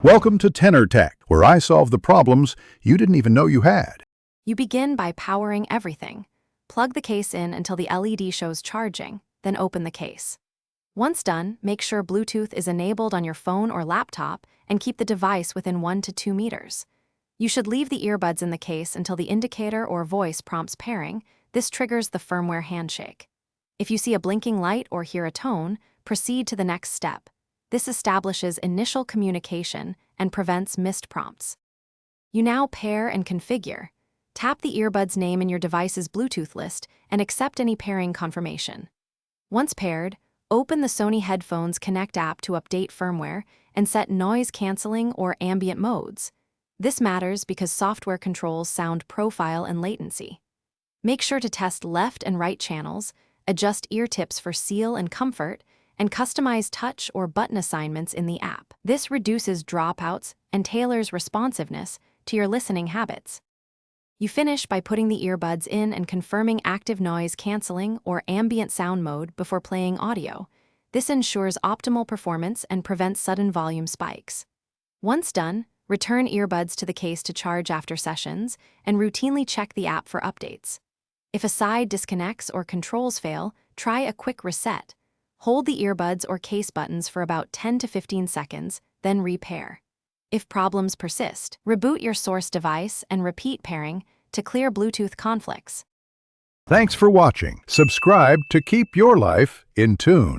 Welcome to Tenor Tech, where I solve the problems you didn't even know you had. You begin by powering everything. Plug the case in until the LED shows charging, then open the case. Once done, make sure Bluetooth is enabled on your phone or laptop and keep the device within 1 to 2 meters. You should leave the earbuds in the case until the indicator or voice prompts pairing. This triggers the firmware handshake. If you see a blinking light or hear a tone, proceed to the next step. This establishes initial communication and prevents missed prompts. You now pair and configure. Tap the earbud's name in your device's Bluetooth list and accept any pairing confirmation. Once paired, open the Sony Headphones Connect app to update firmware and set noise canceling or ambient modes. This matters because software controls sound profile and latency. Make sure to test left and right channels, adjust ear tips for seal and comfort, and customize touch or button assignments in the app. This reduces dropouts and tailors responsiveness to your listening habits. You finish by putting the earbuds in and confirming active noise canceling or ambient sound mode before playing audio. This ensures optimal performance and prevents sudden volume spikes. Once done, return earbuds to the case to charge after sessions and routinely check the app for updates. If a side disconnects or controls fail, try a quick reset. Hold the earbuds or case buttons for about 10 to 15 seconds, then repair. If problems persist, reboot your source device and repeat pairing to clear Bluetooth conflicts. Thanks for watching. Subscribe to keep your life in tune.